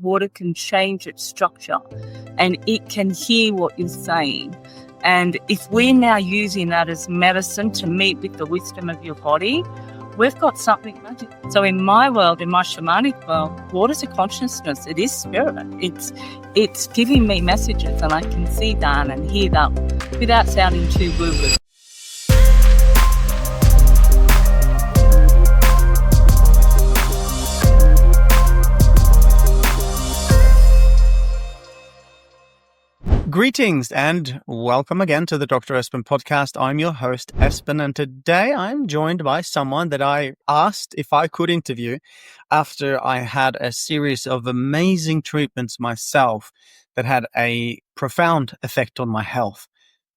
Water can change its structure and it can hear what you're saying. And if we're now using that as medicine to meet with the wisdom of your body, we've got something magic. So in my world, in my shamanic world, water's a consciousness. It is spirit. It's giving me messages, and I can see that and hear that without sounding too woo-woo. Greetings and welcome again to the Dr. Espen podcast. I'm your host, Espen, and today I'm joined by someone that I asked if I could interview after I had a series of amazing treatments myself that had a profound effect on my health.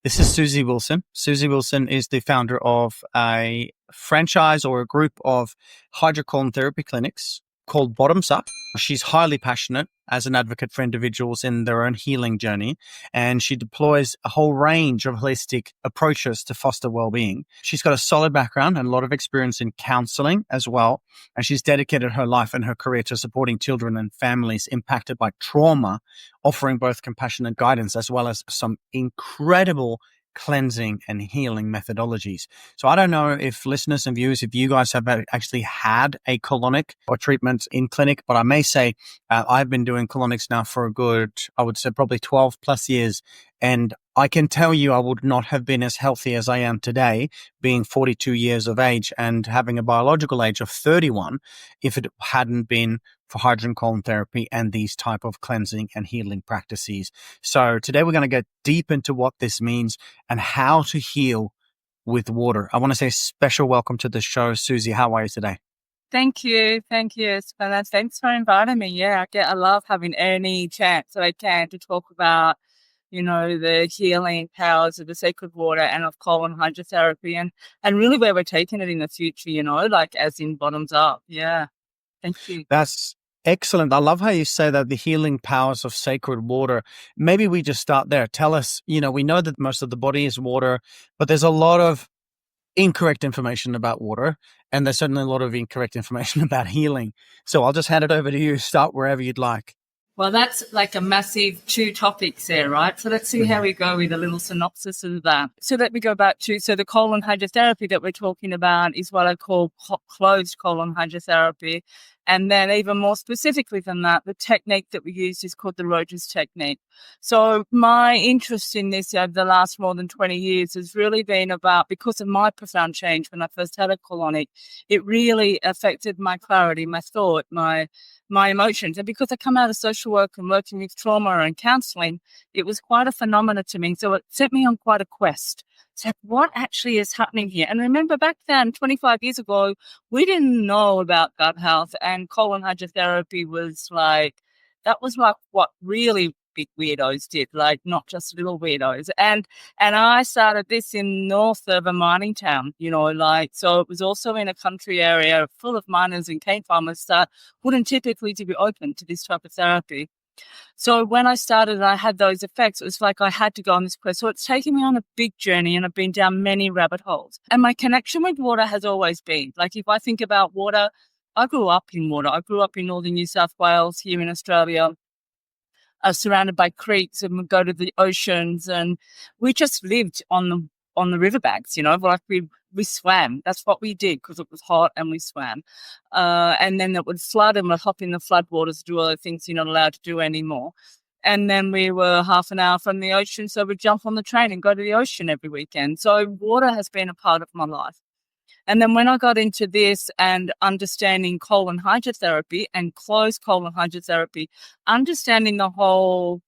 This is Suzy Wilson. Suzy Wilson is the founder of a franchise or a group of hydrotherapy clinics called Bottoms Up. She's highly passionate as an advocate for individuals in their own healing journey, and she deploys a whole range of holistic approaches to foster well-being. She's got a solid background and a lot of experience in counseling as well, and she's dedicated her life and her career to supporting children and families impacted by trauma, offering both compassionate guidance as well as some incredible cleansing and healing methodologies. So I don't know if listeners and viewers, if you guys have actually had a colonic or treatment in clinic, but I may say I've been doing colonics now for a good, I would say probably 12 plus years. And I can tell you I would not have been as healthy as I am today, being 42 years of age and having a biological age of 31, if it hadn't been for hydrocolon therapy and these type of cleansing and healing practices. So today we're going to get deep into what this means and how to heal with water. I want to say a special welcome to the show. Suzy, how are you today? Thank you. Espen. Thanks for inviting me. Yeah, I love having any chance that I can to talk about, the healing powers of the sacred water and of colon hydrotherapy and really where we're taking it in the future, like as in bottoms up. Yeah. Thank you. That's excellent. I love how you say that the healing powers of sacred water. Maybe we just start there. Tell us, we know that most of the body is water, but there's a lot of incorrect information about water, and there's certainly a lot of incorrect information about healing. So I'll just hand it over to you. Start wherever you'd like. Well, that's like a massive 2 topics there, right? So let's see how we go with a little synopsis of that. So let me go back to, the colon hydrotherapy that we're talking about is what I call closed colon hydrotherapy. And then even more specifically than that, the technique that we use is called the Rojas technique. So my interest in this over the last more than 20 years has really been about, because of my profound change when I first had a colonic, it really affected my clarity, my thought, my emotions. And because I come out of social work and working with trauma and counseling, it was quite a phenomenon to me. So it set me on quite a quest. So what actually is happening here? And remember back then, 25 years ago, we didn't know about gut health, and colon hydrotherapy was like what really big weirdos did, like not just little weirdos. And I started this in north of a mining town, so it was also in a country area full of miners and cane farmers that wouldn't typically to be open to this type of therapy. So when I started and I had those effects, it was like I had to go on this quest. So it's taken me on a big journey, and I've been down many rabbit holes. And my connection with water has always been, like, if I think about water, I grew up in water. I grew up in northern New South Wales here in Australia. I was surrounded by creeks and would go to the oceans, and we just lived on the riverbanks, like we swam. That's what we did because it was hot, and we swam. And then it would flood, and we'd hop in the floodwaters, do all the things you're not allowed to do anymore. And then we were half an hour from the ocean, so we'd jump on the train and go to the ocean every weekend. So water has been a part of my life. And then when I got into this and understanding colon hydrotherapy and closed colon hydrotherapy, understanding the whole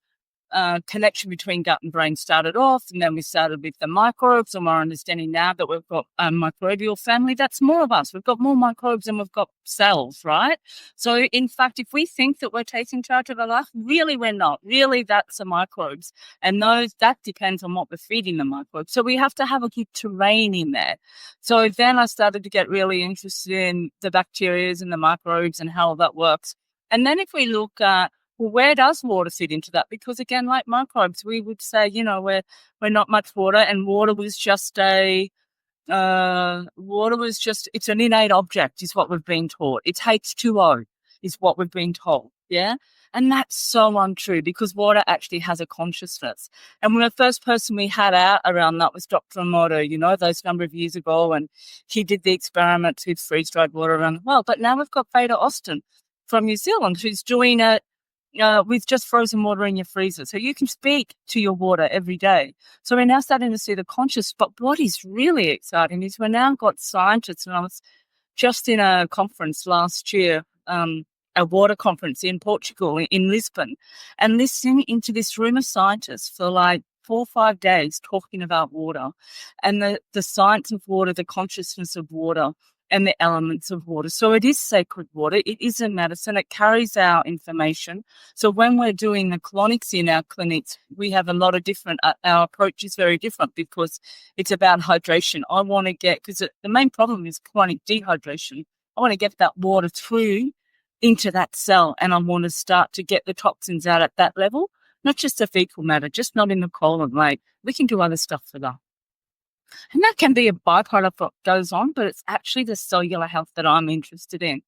connection between gut and brain started off, and then we started with the microbes, and we're understanding now that we've got a microbial family. That's more of us. We've got more microbes than we've got cells, right? So in fact, if we think that we're taking charge of our life, really we're not. Really, that's the microbes, and that depends on what we're feeding the microbes. So we have to have a good terrain in there. So then I started to get really interested in the bacteria and the microbes and how that works. And then if we look at, well, where does water fit into that? Because again, like microbes, we would say, we're not much water, and water was just it's an innate object, is what we've been taught. It's H2O, is what we've been told. Yeah. And that's so untrue because water actually has a consciousness. And when the first person we had out around that was Dr. Emoto, those number of years ago, and he did the experiments with freeze-dried water around the world. But now we've got Veda Austin from New Zealand who's doing it with just frozen water in your freezer. So you can speak to your water every day. So we're now starting to see the conscious. But what is really exciting is we're now got scientists, and I was just in a conference last year, a water conference in Portugal, in Lisbon, and listening into this room of scientists for like 4 or 5 days talking about water and the science of water, the consciousness of water, and the elements of water. So it is sacred water. It is a medicine. It carries our information. So when we're doing the colonics in our clinics, we have a lot of different, our approach is very different because it's about hydration. I want to get, because the main problem is chronic dehydration. I want to get that water through into that cell, and I want to start to get the toxins out at that level, not just the fecal matter, just not in the colon. Like, we can do other stuff for that. And that can be a byproduct of what goes on, but it's actually the cellular health that I'm interested in.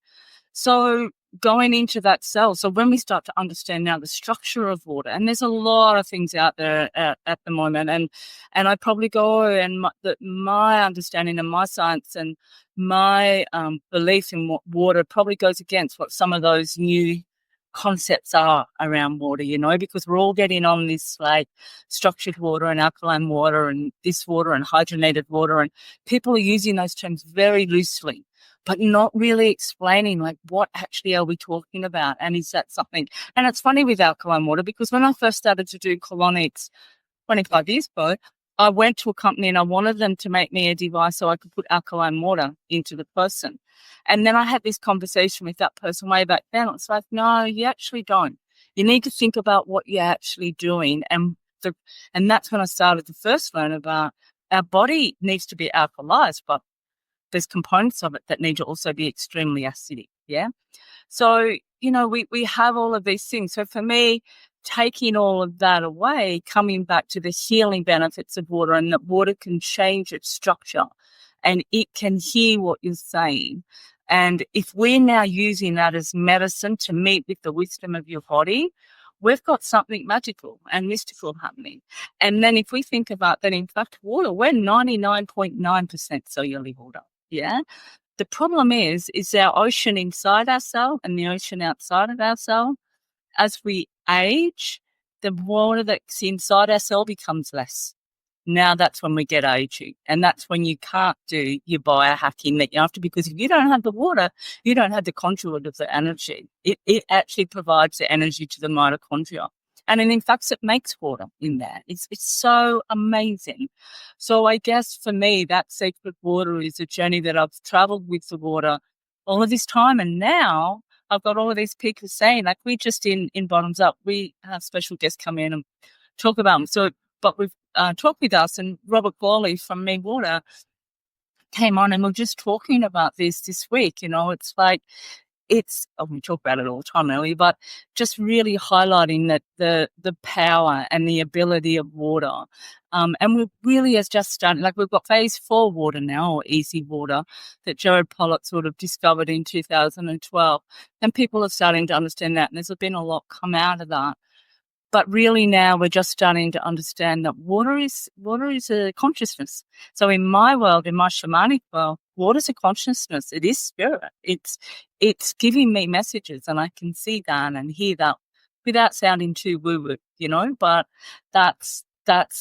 So going into that cell, so when we start to understand now the structure of water, and there's a lot of things out there at the moment, and I probably go, and my understanding and my science and my belief in what water probably goes against what some of those new concepts are around water, because we're all getting on this like structured water and alkaline water and this water and hydrogenated water, and people are using those terms very loosely, but not really explaining like what actually are we talking about, and is that something. And it's funny with alkaline water because when I first started to do colonics 25 years ago, I went to a company and I wanted them to make me a device so I could put alkaline water into the person. And then I had this conversation with that person way back then. It's like, no, you actually don't. You need to think about what you're actually doing. And that's when I started to first learn about our body needs to be alkalized, but there's components of it that need to also be extremely acidic. Yeah. So, we have all of these things. So for me, taking all of that away, coming back to the healing benefits of water, and that water can change its structure and it can hear what you're saying. And if we're now using that as medicine to meet with the wisdom of your body, we've got something magical and mystical happening. And then if we think about that, in fact, water, we're 99.9% cellular water. Yeah. The problem is our ocean inside our cell and the ocean outside of our cell. As we age, the water that's inside our cell becomes less. Now that's when we get aging, and that's when you can't do your biohacking that you have to, because if you don't have the water, you don't have the conduit of the energy. It actually provides the energy to the mitochondria. And in fact, it makes water in there. It's so amazing. So I guess for me, that sacred water is a journey that I've traveled with the water all of this time. And now I've got all of these people saying, like, we just in Bottoms Up, we have special guests come in and talk about them. So, but we've talked with us, and Robert Gawley from Me Water came on, and we're just talking about this week. It's like, we talk about it all the time, really, but just really highlighting that the power and the ability of water. And we really has just started, like, we've got phase 4 water now, or easy water, that Jared Pollock sort of discovered in 2012. And people are starting to understand that, and there's been a lot come out of that. But really now we're just starting to understand that water is a consciousness. So in my world, in my shamanic world, water is a consciousness. It is spirit. It's giving me messages, and I can see that and hear that without sounding too woo-woo, but that's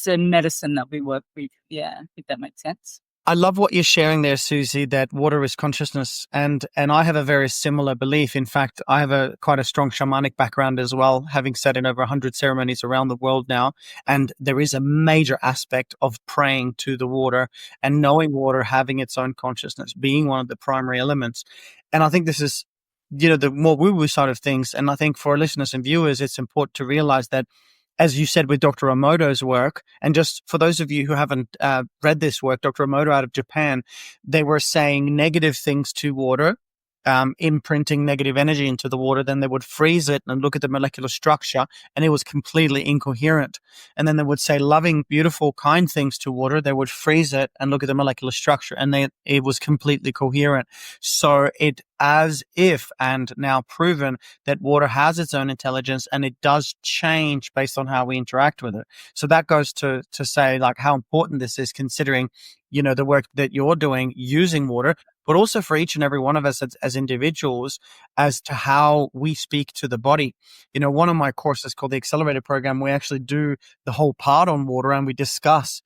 a medicine that we work with. Yeah, if that makes sense. I love what you're sharing there, Suzy, that water is consciousness. And I have a very similar belief. In fact, I have quite a strong shamanic background as well, having sat in over 100 ceremonies around the world now. And there is a major aspect of praying to the water and knowing water having its own consciousness, being one of the primary elements. And I think this is, the more woo-woo side of things. And I think for listeners and viewers, it's important to realize that, as you said with Dr. Emoto's work, and just for those of you who haven't read this work, Dr. Emoto out of Japan, they were saying negative things to water imprinting negative energy into the water, then they would freeze it and look at the molecular structure, and it was completely incoherent. And then they would say loving, beautiful, kind things to water. They would freeze it and look at the molecular structure, and it was completely coherent. So it as if, and now proven, that water has its own intelligence, and it does change based on how we interact with it. So that goes to say like how important this is, considering, the work that you're doing using water, but also for each and every one of us as individuals, as to how we speak to the body. One of my courses called the Accelerator Program, we actually do the whole part on water, and we discuss,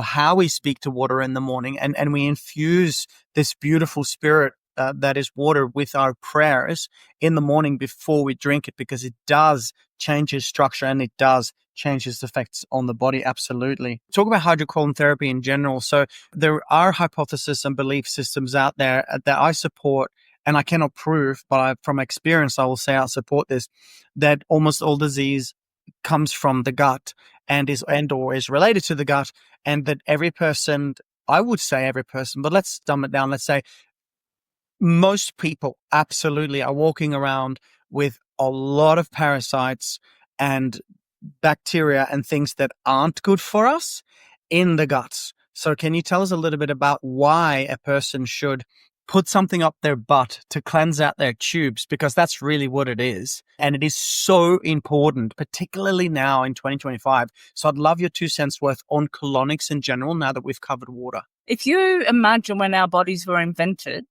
how we speak to water in the morning, and we infuse this beautiful spirit that is water with our prayers in the morning before we drink it, because it does change its structure and it does change its effects on the body. Absolutely. Talk about hydrocolon therapy in general. So there are hypotheses and belief systems out there that I support, and I cannot prove, but from experience, I will say I support this, that almost all disease comes from the gut and or is related to the gut, and that every person, I would say every person, but let's dumb it down. Let's say most people absolutely are walking around with a lot of parasites and bacteria and things that aren't good for us in the guts. So can you tell us a little bit about why a person should put something up their butt to cleanse out their tubes? Because that's really what it is. And it is so important, particularly now in 2025. So I'd love your 2 cents worth on colonics in general, now that we've covered water. If you imagine when our bodies were invented,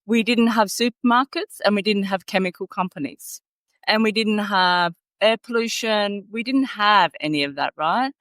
we didn't have supermarkets and we didn't have chemical companies and we didn't have air pollution. We didn't have any of that, right?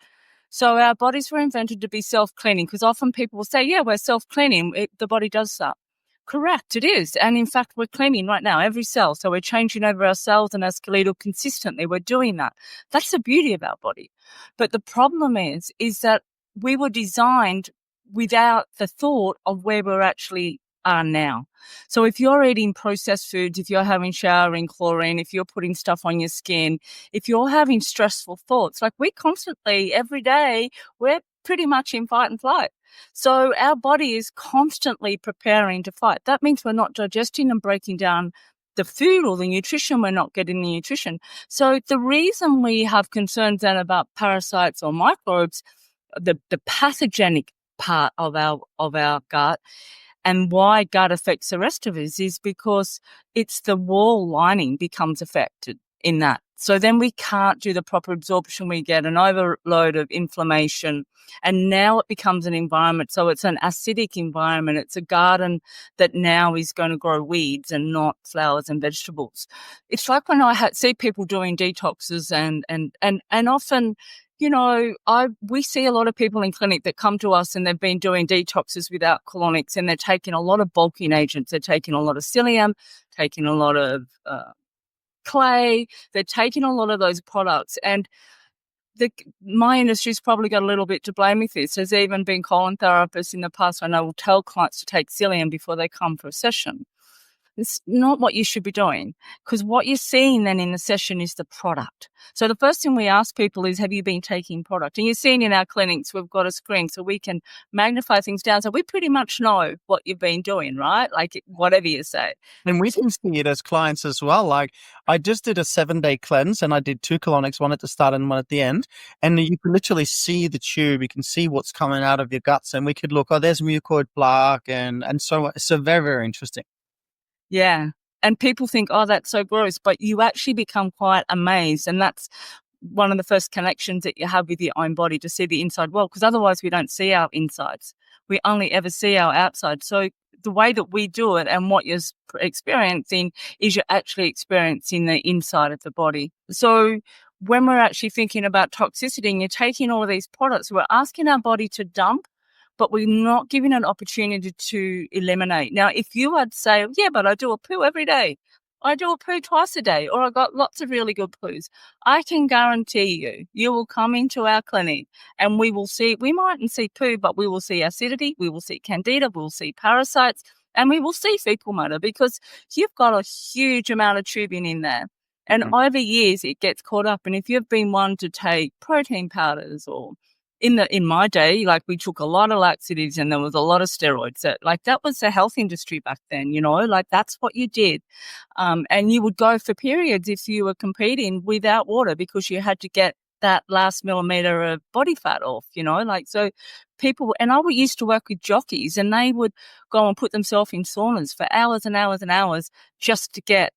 So our bodies were invented to be self-cleaning, because often people will say, yeah, we're self-cleaning. The body does that. Correct, it is. And in fact, we're cleaning right now, every cell. So we're changing over our cells and our skeletal consistently. We're doing that. That's the beauty of our body. But the problem is that we were designed without the thought of where we're actually are now. So if you're eating processed foods, if you're having showering chlorine, if you're putting stuff on your skin, if you're having stressful thoughts, like we constantly, every day, we're pretty much in fight and flight. So our body is constantly preparing to fight. That means we're not digesting and breaking down the food or the nutrition. We're not getting the nutrition. So the reason we have concerns then about parasites or microbes, the pathogenic part of our gut, and why gut affects the rest of us, is because it's the wall lining becomes affected in that. So then we can't do the proper absorption. We get an overload of inflammation, and now it becomes an environment. So it's an acidic environment. It's a garden that now is going to grow weeds and not flowers and vegetables. It's like when I see people doing detoxes and often, we see a lot of people in clinic that come to us and they've been doing detoxes without colonics, and they're taking a lot of bulking agents. They're taking a lot of psyllium, taking a lot of clay. They're taking a lot of those products. And my industry's probably got a little bit to blame with this. There's even been colon therapists in the past, and I will tell clients to take psyllium before they come for a session. It's not what you should be doing, because what you're seeing then in the session is the product. So the first thing we ask people is, have you been taking product? And you're seeing in our clinics, we've got a screen so we can magnify things down. So we pretty much know what you've been doing, right? Like whatever you say. And we can see it as clients as well. Like I just did a 7-day cleanse, and I did 2 colonics, one at the start and one at the end. And you can literally see the tube. You can see what's coming out of your guts, and we could look, there's mucoid plaque and so on. So very, very interesting. Yeah. And people think, that's so gross, but you actually become quite amazed. And that's one of the first connections that you have with your own body, to see the inside world, because otherwise we don't see our insides. We only ever see our outside. So the way that we do it and what you're experiencing is you're actually experiencing the inside of the body. So when we're actually thinking about toxicity and you're taking all of these products, we're asking our body to dump, but we're not giving an opportunity to eliminate. Now, if you would say, yeah, but I do a poo every day, I do a poo twice a day, or I got lots of really good poos, I can guarantee you will come into our clinic and we mightn't see poo, but we will see acidity, we will see candida, we will see parasites, and we will see fecal matter, because you've got a huge amount of tubing in there. And over years, it gets caught up. And if you've been one to take protein powders or in my day, like we took a lot of laxatives and there was a lot of steroids. That was the health industry back then, like that's what you did. And you would go for periods if you were competing without water because you had to get that last millimeter of body fat off, so people, and I used to work with jockeys and they would go and put themselves in saunas for hours and hours and hours just to get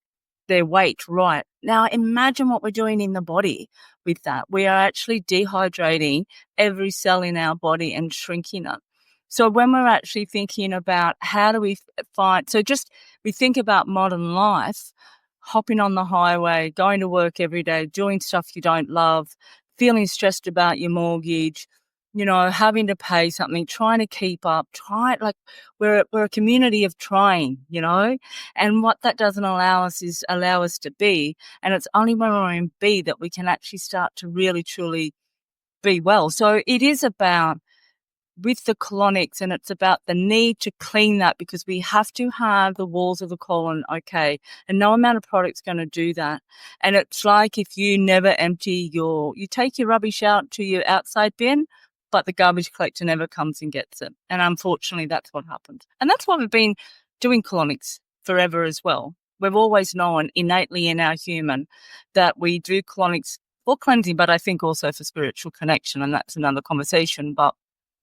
their weight right. Now imagine what we're doing in the body with that. We are actually dehydrating every cell in our body and shrinking it. So when we're actually thinking about how do we we think about modern life, hopping on the highway, going to work every day, doing stuff you don't love, feeling stressed about your mortgage, having to pay something, trying to keep up, we're a community of trying, and what that doesn't allow us is allow us to be. And it's only when we're in B that we can actually start to really, truly be well. So it is about with the colonics, and it's about the need to clean that because we have to have the walls of the colon okay, and no amount of product's going to do that. And it's like if you never empty you take your rubbish out to your outside bin, but the garbage collector never comes and gets it. And unfortunately, that's what happened. And that's why we've been doing colonics forever as well. We've always known innately in our human that we do colonics for cleansing, but I think also for spiritual connection, and that's another conversation. But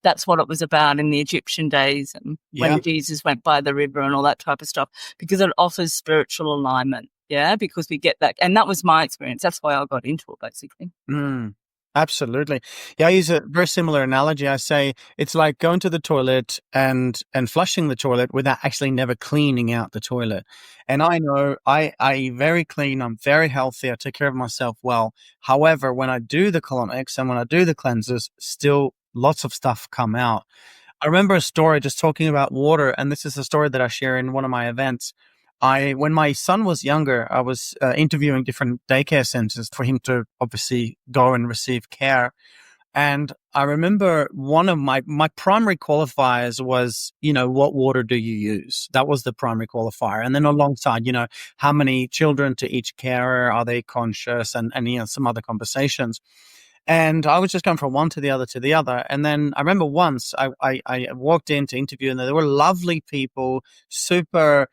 that's what it was about in the Egyptian days and when Jesus went by the river and all that type of stuff, because it offers spiritual alignment. Yeah, because we get that. And that was my experience. That's why I got into it, basically. Absolutely. Yeah, I use a very similar analogy. I say it's like going to the toilet and flushing the toilet without actually never cleaning out the toilet. And I know I eat very clean. I'm very healthy. I take care of myself well. However, when I do the colonics and when I do the cleanses, still lots of stuff come out. I remember a story just talking about water, and this is a story that I share in one of my events. When my son was younger, I was interviewing different daycare centers for him to obviously go and receive care. And I remember one of my primary qualifiers was, what water do you use? That was the primary qualifier. And then alongside, how many children to each carer? Are they conscious? And some other conversations. And I was just going from one to the other. And then I remember once I walked in to interview, and there were lovely people, super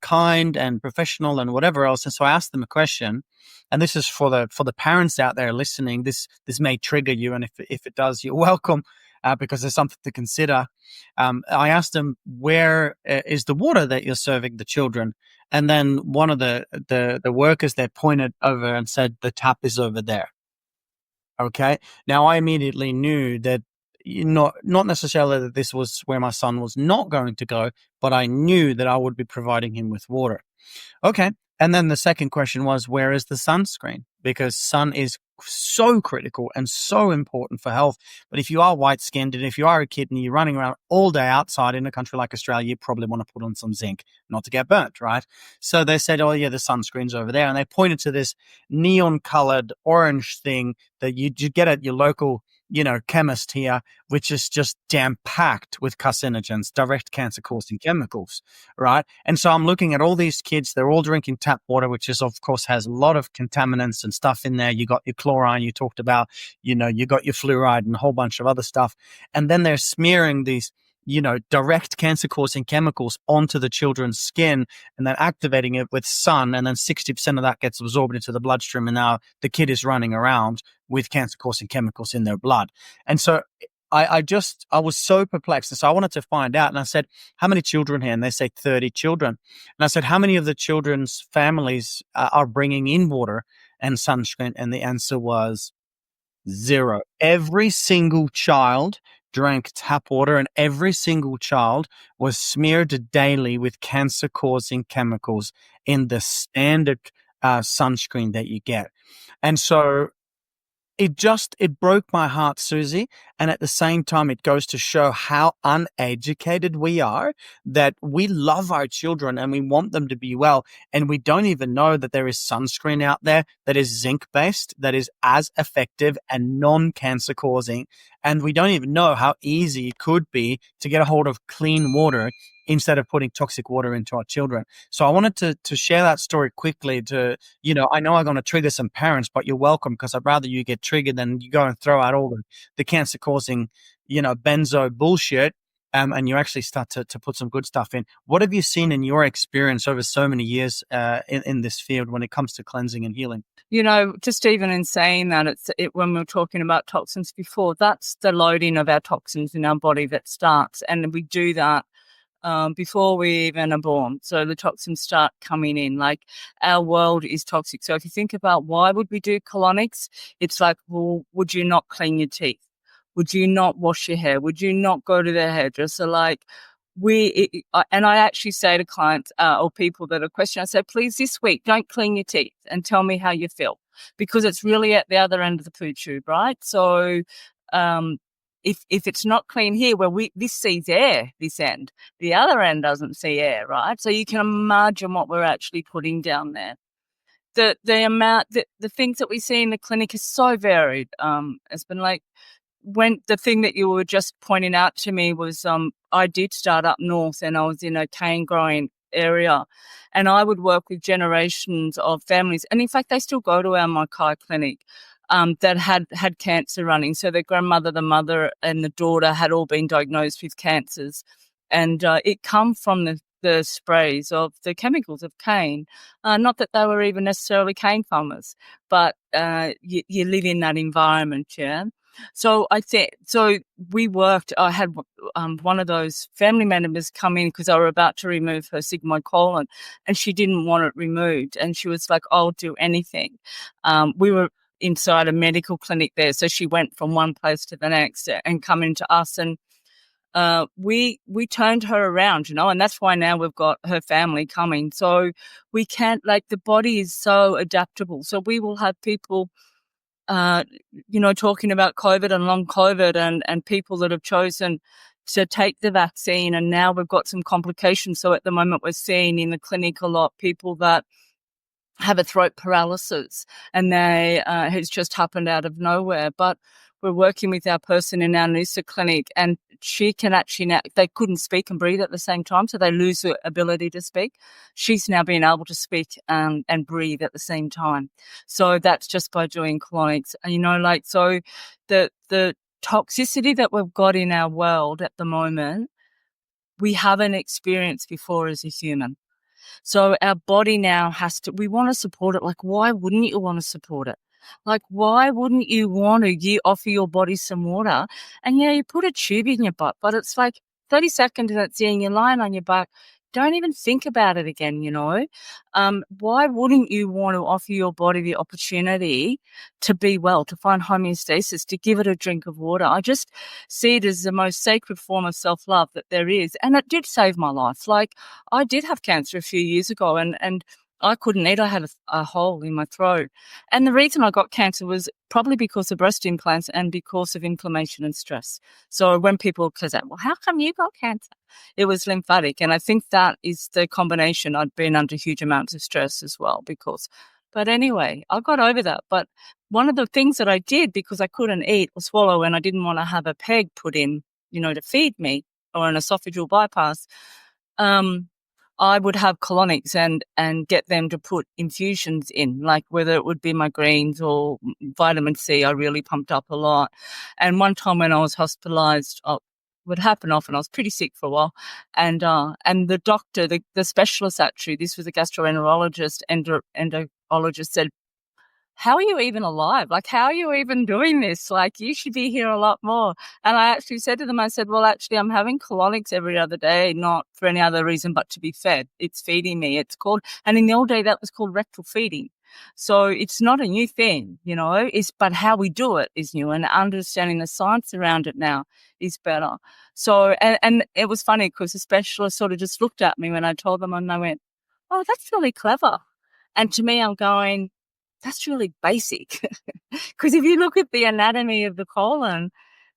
kind and professional and whatever else. And so I asked them a question, and this is for the parents out there listening. This may trigger you, and if it does, you're welcome, because there's something to consider. I asked them, where is the water that you're serving the children? And then one of the workers there pointed over and said, the tap is over there. Okay. Now I immediately knew that not necessarily that this was where my son was not going to go, but I knew that I would be providing him with water. Okay. And then the second question was, where is the sunscreen? Because sun is so critical and so important for health. But if you are white-skinned and if you are a kid and you're running around all day outside in a country like Australia, you probably want to put on some zinc, not to get burnt, right? So they said, oh yeah, the sunscreen's over there. And they pointed to this neon-colored orange thing that you get at your local chemist here, which is just jam-packed with carcinogens, direct cancer-causing chemicals, right? And so I'm looking at all these kids, they're all drinking tap water, which is, of course, has a lot of contaminants and stuff in there. You got your chlorine you talked about, you got your fluoride and a whole bunch of other stuff. And then they're smearing these direct cancer-causing chemicals onto the children's skin and then activating it with sun, and then 60% of that gets absorbed into the bloodstream, and now the kid is running around with cancer-causing chemicals in their blood. And so I was so perplexed. And so I wanted to find out, and I said, how many children here? And they say 30 children. And I said, how many of the children's families are bringing in water and sunscreen? And the answer was 0. Every single child drank tap water, and every single child was smeared daily with cancer-causing chemicals in the standard sunscreen that you get. And so it broke my heart, Suzy. And at the same time, it goes to show how uneducated we are, that we love our children and we want them to be well. And we don't even know that there is sunscreen out there that is zinc-based, that is as effective and non-cancer causing. And we don't even know how easy it could be to get a hold of clean water instead of putting toxic water into our children. So I wanted to share that story quickly to, I know I'm going to trigger some parents, but you're welcome, because I'd rather you get triggered than you go and throw out all the cancer causing, benzo bullshit. And you actually start to put some good stuff in. What have you seen in your experience over so many years in this field when it comes to cleansing and healing? Just even in saying that, when we were talking about toxins before, that's the loading of our toxins in our body that starts. And we do that before we even are born. So the toxins start coming in. Like, our world is toxic. So if you think about why would we do colonics, it's like, well, would you not clean your teeth? Would you not wash your hair? Would you not go to the hairdresser? Like, and I actually say to clients or people that are questioning, I say, please, this week, don't clean your teeth and tell me how you feel, because it's really at the other end of the poo tube, right? So if it's not clean here, where this sees air, this end, the other end doesn't see air, right? So you can imagine what we're actually putting down there. The things that we see in the clinic is so varied. It's been like, when the thing that you were just pointing out to me was, I did start up north, and I was in a cane growing area, and I would work with generations of families. And in fact, they still go to our Mackay clinic, that had cancer running. So their grandmother, the mother, and the daughter had all been diagnosed with cancers. And it come from the sprays of the chemicals of cane. Not that they were even necessarily cane farmers, but you live in that environment, yeah. So we worked. I had one of those family members come in because I were about to remove her sigmoid colon, and she didn't want it removed, and she was like, "I'll do anything." We were inside a medical clinic there, so she went from one place to the next and coming to us, and we turned her around, and that's why now we've got her family coming. So we can't, the body is so adaptable. So we will have people talking about COVID and long COVID, and people that have chosen to take the vaccine, and now we've got some complications. So at the moment we're seeing in the clinic a lot people that have a throat paralysis, and they has just happened out of nowhere. But we're working with our person in our Noosa clinic, and she can actually now, they couldn't speak and breathe at the same time, so they lose the ability to speak. She's now being able to speak and breathe at the same time. So that's just by doing colonics. And, so the toxicity that we've got in our world at the moment, we haven't experienced before as a human. So our body now we want to support it. Like, why wouldn't you want to support it? Like, why wouldn't you want to offer your body some water? And yeah, you put a tube in your butt, but it's like 30 seconds and it's in, you're lying on your back. Don't even think about it again, Why wouldn't you want to offer your body the opportunity to be well, to find homeostasis, to give it a drink of water? I just see it as the most sacred form of self-love that there is. And it did save my life. Like, I did have cancer a few years ago, and I couldn't eat. I had a hole in my throat. And the reason I got cancer was probably because of breast implants and because of inflammation and stress. So when people say, well, how come you got cancer? It was lymphatic. And I think that is the combination. I'd been under huge amounts of stress as well but anyway, I got over that. But one of the things that I did, because I couldn't eat or swallow and I didn't want to have a peg put in, to feed me, or an esophageal bypass, I would have colonics and get them to put infusions in, like whether it would be my greens or vitamin C. I really pumped up a lot. And one time when I was hospitalized, would happen often. I was pretty sick for a while, and the doctor, the specialist actually, this was a gastroenterologist, endocrinologist, said, how are you even alive? Like, how are you even doing this? Like, you should be here a lot more. And I actually said to them, I said, well, actually, I'm having colonics every other day, not for any other reason but to be fed. It's feeding me. It's called, and in the old day, that was called rectal feeding. So it's not a new thing, but how we do it is new, and understanding the science around it now is better. So, and it was funny because the specialist sort of just looked at me when I told them, and they went, oh, that's really clever. And to me, I'm going, that's really basic. Because if you look at the anatomy of the colon,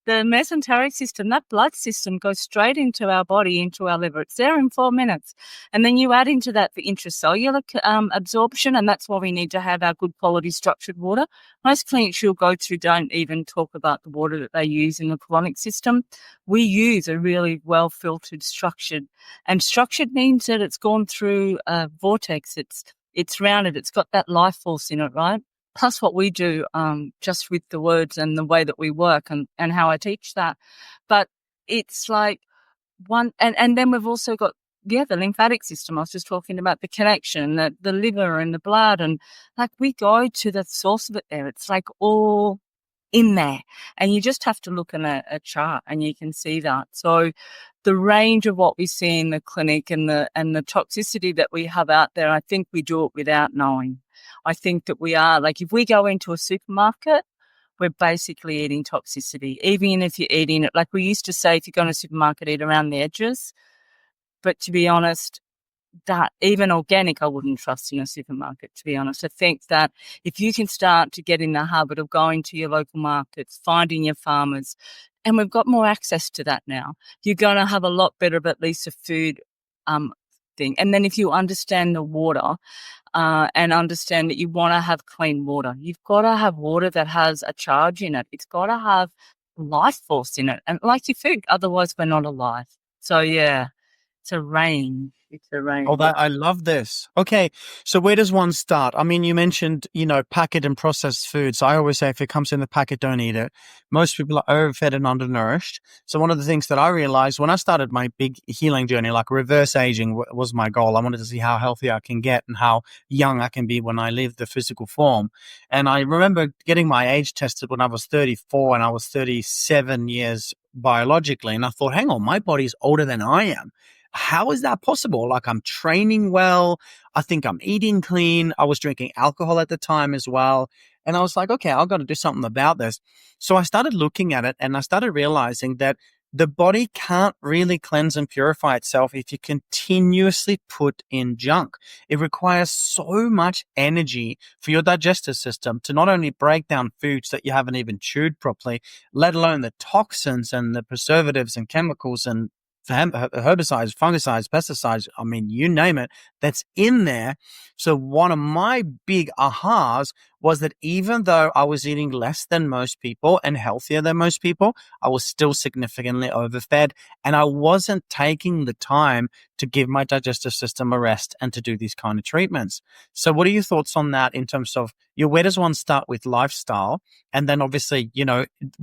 the mesenteric system, that blood system goes straight into our body, into our liver. It's there in 4 minutes. And then you add into that the intracellular absorption, and that's why we need to have our good quality structured water. Most clinics you'll go to don't even talk about the water that they use in the colonic system. We use a really well-filtered, structured. And structured means that it's gone through a vortex. It's rounded. It's got that life force in it, right? Plus what we do just with the words and the way that we work and how I teach that. But it's like one, and then we've also got, the lymphatic system. I was just talking about the connection, the liver and the blood. And like we go to the source of it there. It's like all in there. And you just have to look in a chart and you can see that. So the range of what we see in the clinic and the toxicity that we have out there, I think we do it without knowing. I think that we are, like if we go into a supermarket, we're basically eating toxicity, even if you're eating it. Like we used to say, if you go in a supermarket, eat around the edges. But to be honest, that even organic, I wouldn't trust in a supermarket, to be honest. I think that if you can start to get in the habit of going to your local markets, finding your farmers, and we've got more access to that now, you're going to have a lot better of at least a food thing. And then if you understand the water and understand that you want to have clean water, you've got to have water that has a charge in it. It's got to have life force in it, and like your food, otherwise we're not alive. So yeah, it's a range. It's a range. Oh, I love this. Okay. So where does one start? I mean, you mentioned, packet and processed foods. I always say if it comes in the packet, don't eat it. Most people are overfed and undernourished. So one of the things that I realized when I started my big healing journey, like reverse aging was my goal. I wanted to see how healthy I can get and how young I can be when I leave the physical form. And I remember getting my age tested when I was 34 and I was 37 years biologically. And I thought, hang on, my body's older than I am. How is that possible? Like I'm training well. I think I'm eating clean. I was drinking alcohol at the time as well. And I was like, okay, I've got to do something about this. So I started looking at it and I started realizing that the body can't really cleanse and purify itself if you continuously put in junk. It requires so much energy for your digestive system to not only break down foods that you haven't even chewed properly, let alone the toxins and the preservatives and chemicals and herbicides, fungicides, pesticides, I mean, you name it, that's in there. So one of my big ahas was that even though I was eating less than most people and healthier than most people, I was still significantly overfed and I wasn't taking the time to give my digestive system a rest and to do these kind of treatments. So what are your thoughts on that in terms of where does one start with lifestyle? And then obviously,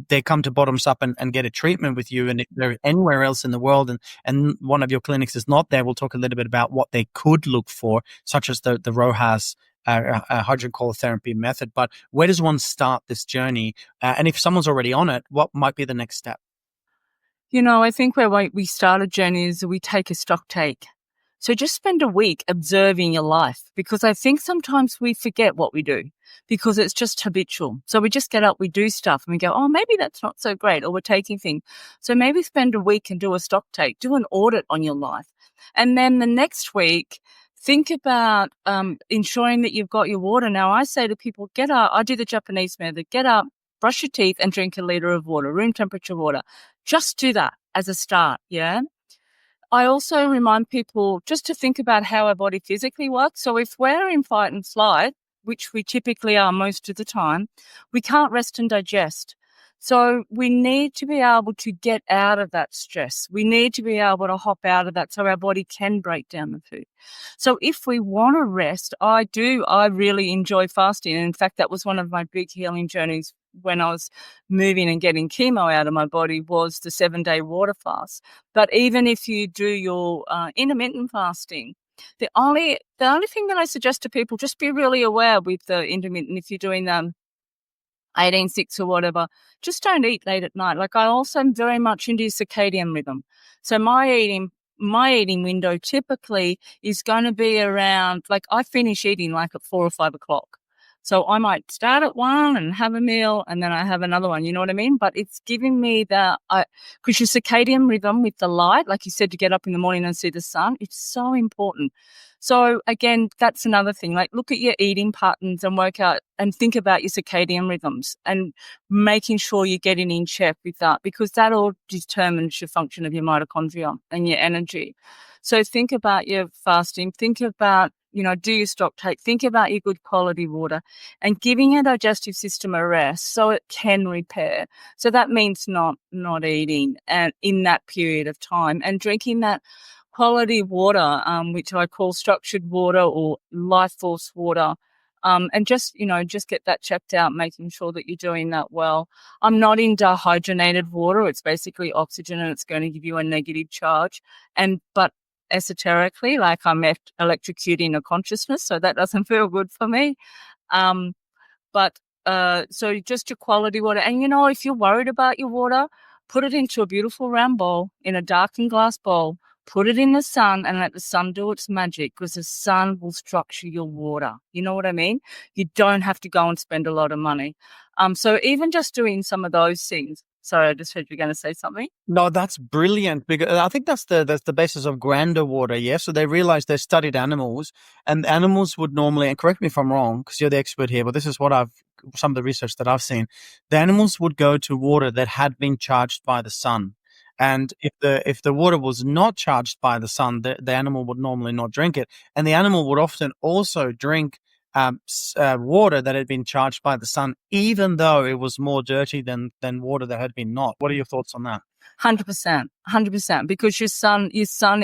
they come to bottoms up and get a treatment with you. And if they're anywhere else in the world and one of your clinics is not there, we'll talk a little bit about what they could look for, such as the Rojas hydrotherapy method. But where does one start this journey? And if someone's already on it, what might be the next step? I think where we start a journey is we take a stock take. So just spend a week observing your life, because I think sometimes we forget what we do because it's just habitual. So we just get up, we do stuff and we go, oh, maybe that's not so great, or we're taking things. So maybe spend a week and do a stock take, do an audit on your life. And then the next week, think about ensuring that you've got your water. Now, I say to people, get up. I do the Japanese method. Get up, brush your teeth and drink a liter of water, room temperature water. Just do that as a start, yeah? I also remind people just to think about how our body physically works. So if we're in fight and flight, which we typically are most of the time, we can't rest and digest. So we need to be able to get out of that stress. We need to be able to hop out of that so our body can break down the food. So if we want to rest, I really enjoy fasting. And in fact, that was one of my big healing journeys when I was moving and getting chemo out of my body, was the 7-day water fast. But even if you do your intermittent fasting, the only thing that I suggest to people, just be really aware with the intermittent, if you're doing 18-6 or whatever, just don't eat late at night. Like I also am very much into circadian rhythm. So my eating window typically is going to be around, like I finish eating like at 4 or 5 o'clock. So I might start at one and have a meal and then I have another one, you know what I mean? But it's giving me that, because your circadian rhythm with the light, like you said, to get up in the morning and see the sun, it's so important. So again, that's another thing. Like, look at your eating patterns and work out and think about your circadian rhythms and making sure you're getting in check with that, because that all determines your function of your mitochondria and your energy. So think about your fasting, think about, do your stock take, think about your good quality water and giving your digestive system a rest so it can repair. So that means not eating and in that period of time, and drinking that quality water, which I call structured water or life force water. And just get that checked out, making sure that you're doing that well. I'm not into hydrogenated water. It's basically oxygen and it's going to give you a negative charge. But esoterically, like I'm electrocuting a consciousness. So that doesn't feel good for me. So just your quality water. And, if you're worried about your water, put it into a beautiful round bowl in a darkened glass bowl. Put it in the sun and let the sun do its magic, because the sun will structure your water. You know what I mean? You don't have to go and spend a lot of money. So even just doing some of those things. Sorry, I just heard you were going to say something. No, that's brilliant, because I think that's the basis of grander water. Yeah, so they realized they studied animals, and animals would normally, and correct me if I'm wrong, because you're the expert here, but this is some of the research that I've seen. The animals would go to water that had been charged by the sun. And if the water was not charged by the sun, the animal would normally not drink it, and the animal would often also drink water that had been charged by the sun, even though it was more dirty than water that had been not. What are your thoughts on that? 100%, because your sun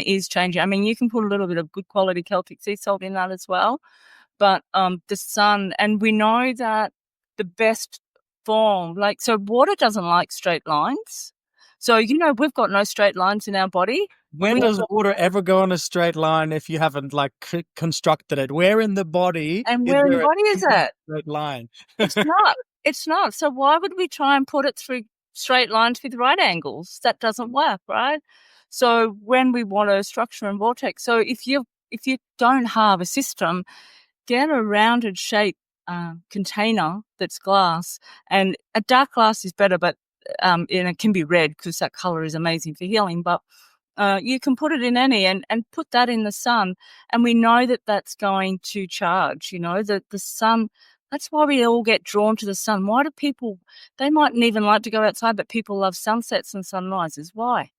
is changing. I mean, you can put a little bit of good quality Celtic sea salt in that as well, but the sun, and we know that the best form, so water doesn't like straight lines. So, we've got no straight lines in our body. When does water ever go on a straight line if you haven't constructed it? Where in the body? And where in the body is it? Straight line. It's not. It's not. So why would we try and put it through straight lines with right angles? That doesn't work, right? So when we want a structure and vortex, so if you don't have a system, get a rounded shape container that's glass, and a dark glass is better, but and it can be red because that color is amazing for healing. But you can put it in any and put that in the sun, and we know that that's going to charge. The sun. That's why we all get drawn to the sun. Why do people? They mightn't even like to go outside, but people love sunsets and sunrises. Why?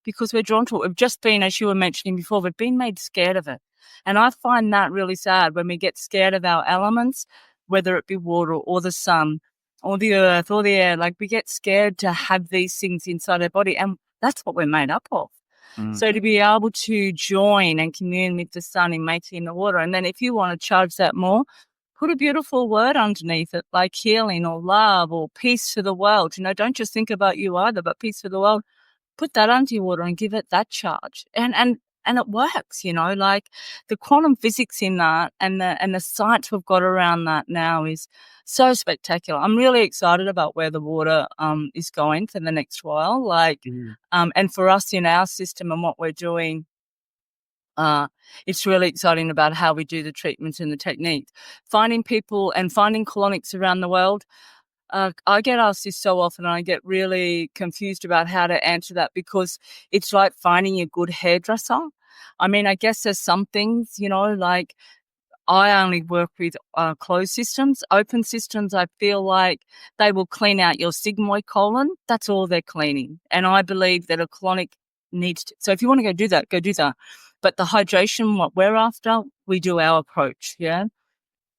Because we're drawn to it. We've just been, as you were mentioning before, we've been made scared of it. And I find that really sad when we get scared of our elements, whether it be water or the sun or the earth or the air. Like, we get scared to have these things inside our body, and that's what we're made up of. So to be able to join and commune with the sun in making the water, and then if you want to charge that more, put a beautiful word underneath it, like healing or love or peace for the world. Don't just think about you either, but peace for the world. Put that under your water and give it that charge. And it works, like the quantum physics in that and the science we've got around that now is so spectacular. I'm really excited about where the water is going for the next while. And for us in our system and what we're doing, it's really exciting about how we do the treatments and the techniques. Finding people and finding colonics around the world. I get asked this so often, and I get really confused about how to answer that, because it's like finding a good hairdresser. I mean, I guess there's some things, like I only work with closed systems. Open systems, I feel like they will clean out your sigmoid colon. That's all they're cleaning. And I believe that a colonic needs to. So if you want to go do that, go do that. But the hydration, what we're after, we do our approach, yeah?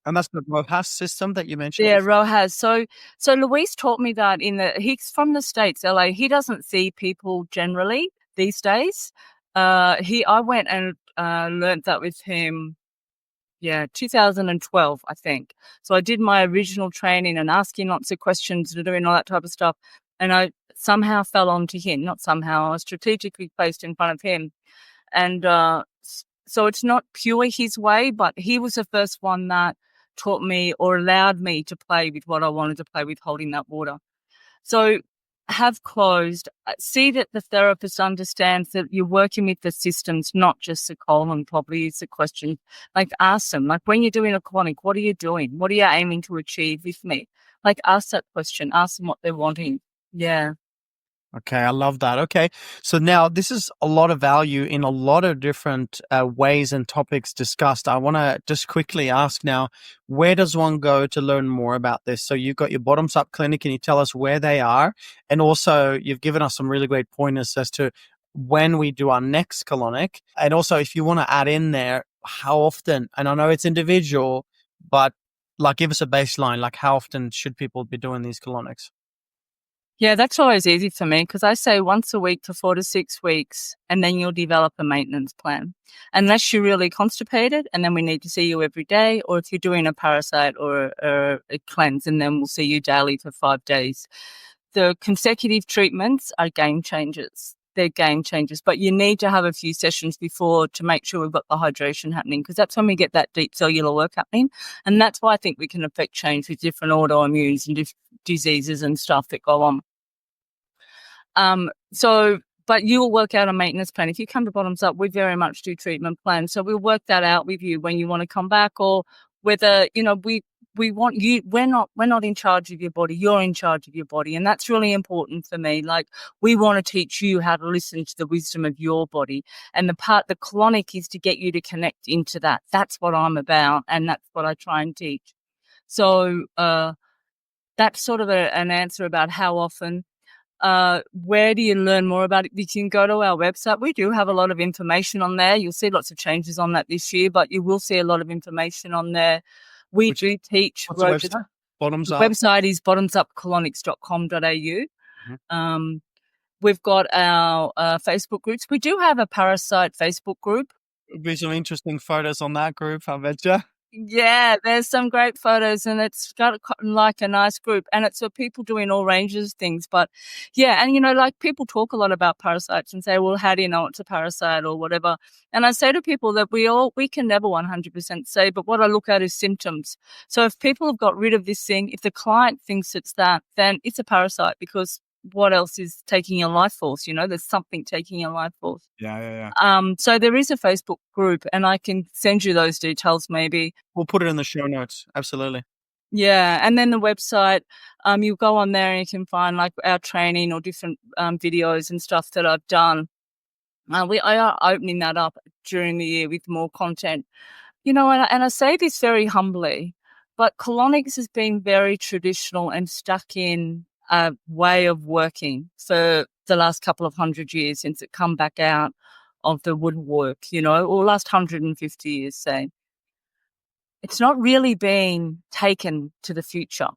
And that's the Rojas system that you mentioned? Yeah, Rojas. So Luis taught me that he's from the States, LA. He doesn't see people generally these days. I went and learned that with him, 2012, I think. So I did my original training and asking lots of questions and doing all that type of stuff. And I somehow fell onto him. Not somehow, I was strategically placed in front of him. And so it's not pure his way, but he was the first one that taught me or allowed me to play with what I wanted to play with, holding that water. So have closed, see that the therapist understands that you're working with the systems, not just the colon, probably is the question. Like, ask them, like, when you're doing a colonic, what are you doing? What are you aiming to achieve with me? Like, ask that question, ask them what they're wanting. Yeah. Okay, I love that. Okay, so now this is a lot of value in a lot of different ways and topics discussed. I want to just quickly ask now, where does one go to learn more about this? So you've got your bottoms up clinic. Can you tell us where they are? And also, you've given us some really great pointers as to when we do our next colonic. And also, if you want to add in there, how often, and I know it's individual, but like give us a baseline, like how often should people be doing these colonics? Yeah, that's always easy for me because I say once a week for 4 to 6 weeks, and then you'll develop a maintenance plan. Unless you're really constipated, and then we need to see you every day, or if you're doing a parasite or a cleanse, and then we'll see you daily for 5 days. The consecutive treatments are game changers. They're game changers, but you need to have a few sessions before to make sure we've got the hydration happening, because that's when we get that deep cellular work happening. And that's why I think we can affect change with different autoimmunes and diseases and stuff that go on. But you'll work out a maintenance plan. If you come to Bottoms Up, we very much do treatment plans. So we'll work that out with you when you want to come back, or whether, we want you, we're not in charge of your body. You're in charge of your body. And that's really important for me. Like, we want to teach you how to listen to the wisdom of your body. And the colonic is to get you to connect into that. That's what I'm about. And that's what I try and teach. So, that's sort of an answer about how often. Where do you learn more about it? You can go to our website. We do have a lot of information on there. You'll see lots of changes on that this year, but you will see a lot of information on there. We do teach. What's the website? Bottoms Up. The website is bottomsupcolonics.com.au. Mm-hmm. We've got our Facebook groups. We do have a parasite Facebook group. There'll be some interesting photos on that group, I bet you. Yeah, there's some great photos, and it's got like a nice group, and it's for people doing all ranges of things. But yeah, and like, people talk a lot about parasites and say, well, how do you know it's a parasite or whatever? And I say to people that we can never 100% say, but what I look at is symptoms. So if people have got rid of this thing, if the client thinks it's that, then it's a parasite, because what else is taking your life force? There's something taking your life force. Yeah. So there is a Facebook group, and I can send you those details maybe. We'll put it in the show notes. Absolutely. Yeah. And then the website, you go on there and you can find like our training or different videos and stuff that I've done. I are opening that up during the year with more content. And I say this very humbly, but colonics has been very traditional and stuck in a way of working for the last couple of 100 years since it come back out of the woodwork, or last 150 years, say. It's not really being taken to the future.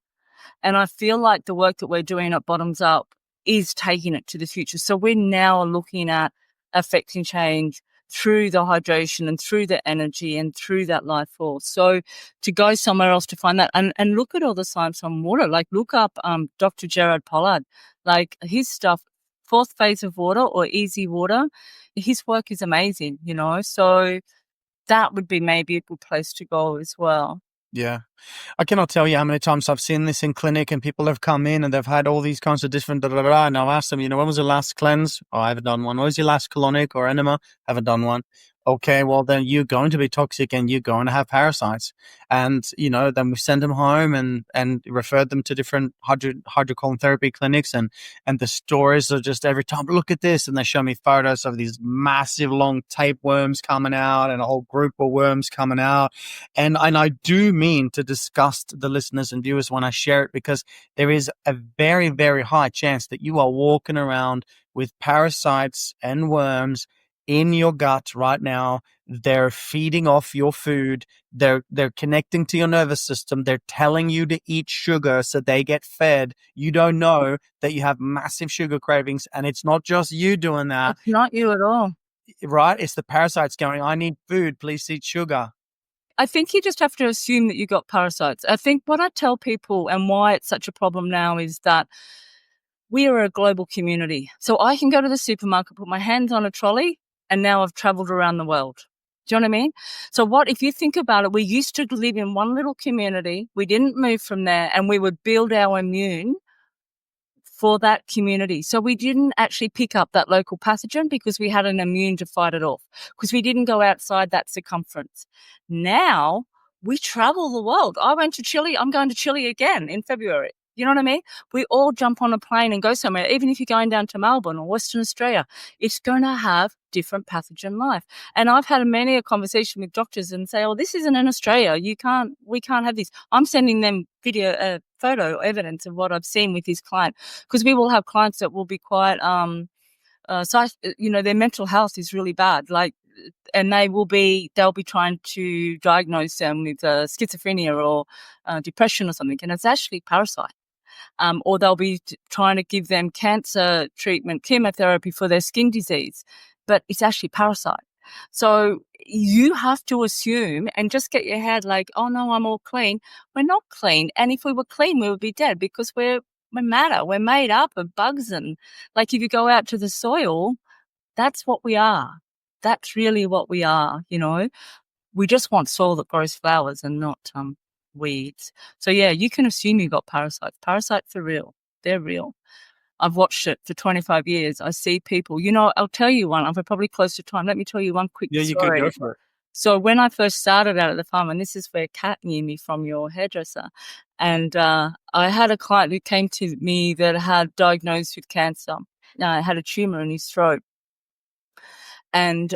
And I feel like the work that we're doing at Bottoms Up is taking it to the future. So we're now looking at affecting change through the hydration and through the energy and through that life force. So to go somewhere else to find that, and look at all the science on water, like look up Dr. Gerard Pollard, like his stuff, fourth phase of water or easy water, his work is amazing, so that would be maybe a good place to go as well. Yeah. I cannot tell you how many times I've seen this in clinic, and people have come in and they've had all these kinds of different and I've asked them, when was your last cleanse? Oh, I haven't done one. When was your last colonic or enema? Haven't done one. Okay, well, then you're going to be toxic and you're going to have parasites. And, then we send them home and refer them to different hydrocolon therapy clinics. And the stories are just every time, look at this. And they show me photos of these massive long tapeworms coming out and a whole group of worms coming out. And I do mean to disgust the listeners and viewers when I share it, because there is a very, very high chance that you are walking around with parasites and worms in your gut right now. They're feeding off your food. They're connecting to your nervous system. They're telling you to eat sugar so they get fed. You don't know that you have massive sugar cravings, and it's not just you doing that. It's not you at all. Right? It's the parasites going, I need food. Please eat sugar. I think you just have to assume that you got parasites. I think what I tell people and why it's such a problem now is that we are a global community. So I can go to the supermarket, put my hands on a trolley, and now I've traveled around the world. Do you know what I mean? So if you think about it, we used to live in one little community. We didn't move from there, and we would build our immune for that community. So we didn't actually pick up that local pathogen because we had an immune to fight it off, because we didn't go outside that circumference. Now we travel the world. I went to Chile. I'm going to Chile again in February. You know what I mean? We all jump on a plane and go somewhere. Even if you're going down to Melbourne or Western Australia, it's going to have different pathogen life. And I've had many a conversation with doctors and say, "Oh, this isn't in Australia. We can't have this." I'm sending them video, photo evidence of what I've seen with this client, because we will have clients that will be quite, their mental health is really bad. Like, and they'll be trying to diagnose them with schizophrenia or depression or something, and it's actually parasite. Or they'll be trying to give them cancer treatment, chemotherapy for their skin disease, but it's actually parasite. So you have to assume and just get your head like, "Oh no, I'm all clean." We're not clean. And if we were clean, we would be dead, because we're matter. We're made up of bugs. And like, if you go out to the soil, that's what we are. That's really what we are, you know. We just want soil that grows flowers and not weeds. So yeah, you can assume you got parasites. Parasites are real. They're real. I've watched it for 25 years. I see people, I'll tell you one. I'm probably close to time. Let me tell you one quick Yeah, you could story. go for it. So when I first started out at the farm, and this is where Kat knew me from, your hairdresser, and I had a client who came to me that had diagnosed with cancer. Had a tumor in his throat. And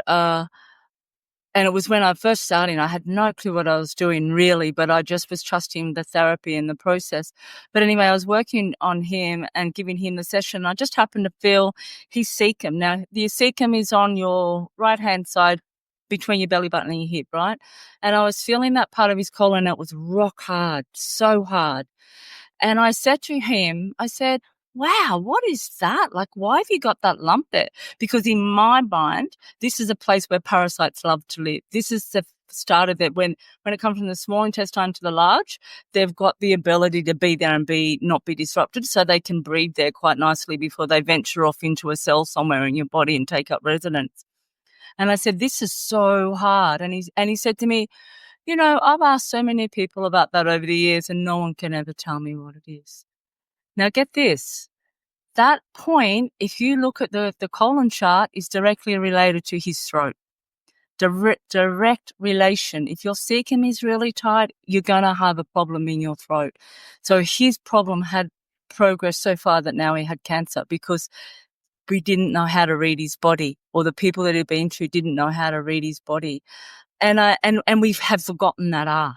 it was when I first started. I had no clue what I was doing really, but I just was trusting the therapy and the process. But anyway, I was working on him and giving him the session. I just happened to feel his cecum. Now, the cecum is on your right-hand side between your belly button and your hip, right? And I was feeling that part of his colon that was rock hard, so hard. And I said to him, I said, "Wow, what is that? Like, why have you got that lump there?" Because in my mind, this is a place where parasites love to live. This is the start of it. When it comes from the small intestine to the large, they've got the ability to be there and not be disrupted, so they can breathe there quite nicely before they venture off into a cell somewhere in your body and take up residence. And I said, "This is so hard." And he said to me, "I've asked so many people about that over the years, and no one can ever tell me what it is." Now get this. That point, if you look at the colon chart, is directly related to his throat. Direct relation. If your cecum is really tight, you're going to have a problem in your throat. So his problem had progressed so far that now he had cancer, because we didn't know how to read his body, or the people that he'd been to didn't know how to read his body. And we have forgotten that art.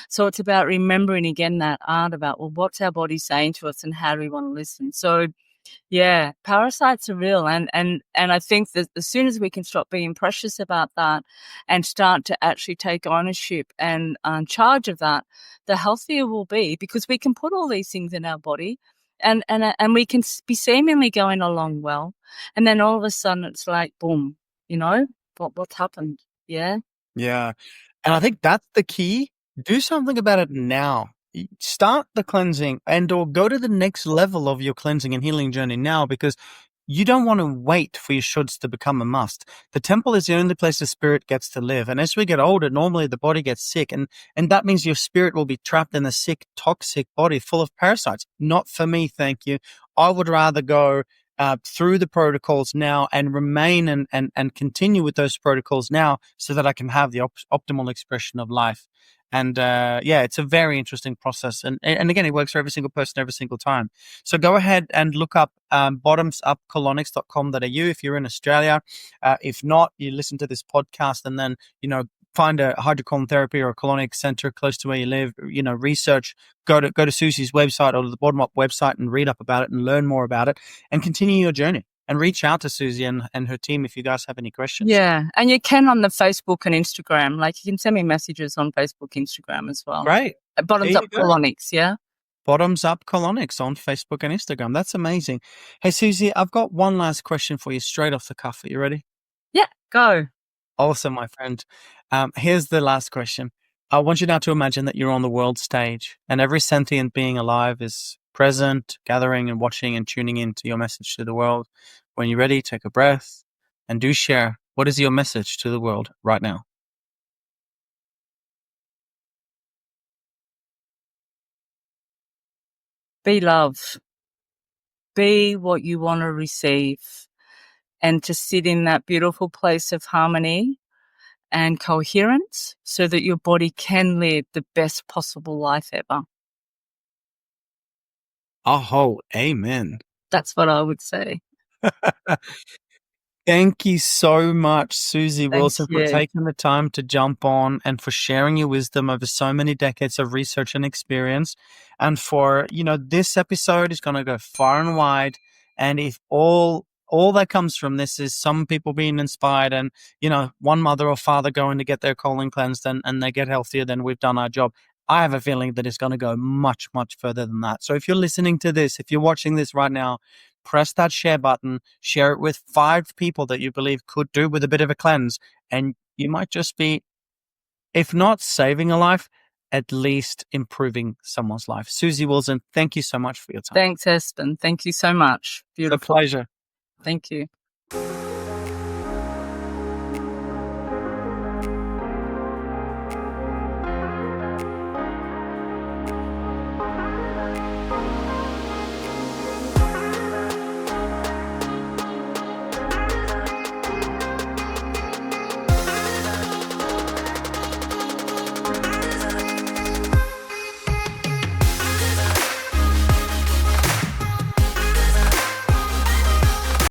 So it's about remembering again that art about, well, what's our body saying to us and how do we want to listen? So yeah, parasites are real. And I think that as soon as we can stop being precious about that and start to actually take ownership and charge of that, the healthier we'll be, because we can put all these things in our body and we can be seemingly going along well. And then all of a sudden it's like, boom, what's happened? Yeah. Yeah. And I think that's the key. Do something about it now. Start the cleansing or go to the next level of your cleansing and healing journey now, because you don't want to wait for your shoulds to become a must. The temple is the only place the spirit gets to live. And as we get older, normally the body gets sick. And that means your spirit will be trapped in a sick, toxic body full of parasites. Not for me, thank you. I would rather go through the protocols now and remain and continue with those protocols now, so that I can have the optimal expression of life. And it's a very interesting process. And again, it works for every single person every single time. So go ahead and look up bottomsupcolonics.com.au if you're in Australia. If not, you listen to this podcast and then, find a hydrocolon therapy or a colonic center close to where you live. Research, go to Suzy's website or the Bottom Up website and read up about it and learn more about it and continue your journey. And reach out to Suzy and her team if you guys have any questions. Yeah, and you can on the Facebook and Instagram. Like, you can send me messages on Facebook, Instagram as well. Great. Bottoms Up Colonics, yeah? Bottoms Up Colonics on Facebook and Instagram. That's amazing. Hey, Suzy, I've got one last question for you straight off the cuff. Are you ready? Yeah, go. Awesome, my friend. Here's the last question. I want you now to imagine that you're on the world stage and every sentient being alive is present, gathering and watching and tuning into your message to the world. When you're ready, take a breath and do share. What is your message to the world right now? Be love. be what you want to receive and to sit in that beautiful place of harmony and coherence so that your body can live the best possible life ever. Oh, amen. That's what I would say. Thank you so much, Suzy Wilson, for you. taking the time to jump on and for sharing your wisdom over so many decades of research and experience. And for, this episode is going to go far and wide. And if all that comes from this is some people being inspired and, one mother or father going to get their colon cleansed and they get healthier, then we've done our job. I have a feeling that it's going to go much, much further than that. So if you're listening to this, if you're watching this right now, press that share button, share it with 5 people that you believe could do with a bit of a cleanse. And you might just be, if not saving a life, at least improving someone's life. Suzy Wilson, thank you so much for your time. Thanks, Espen. Thank you so much. Beautiful. It's a pleasure. Thank you.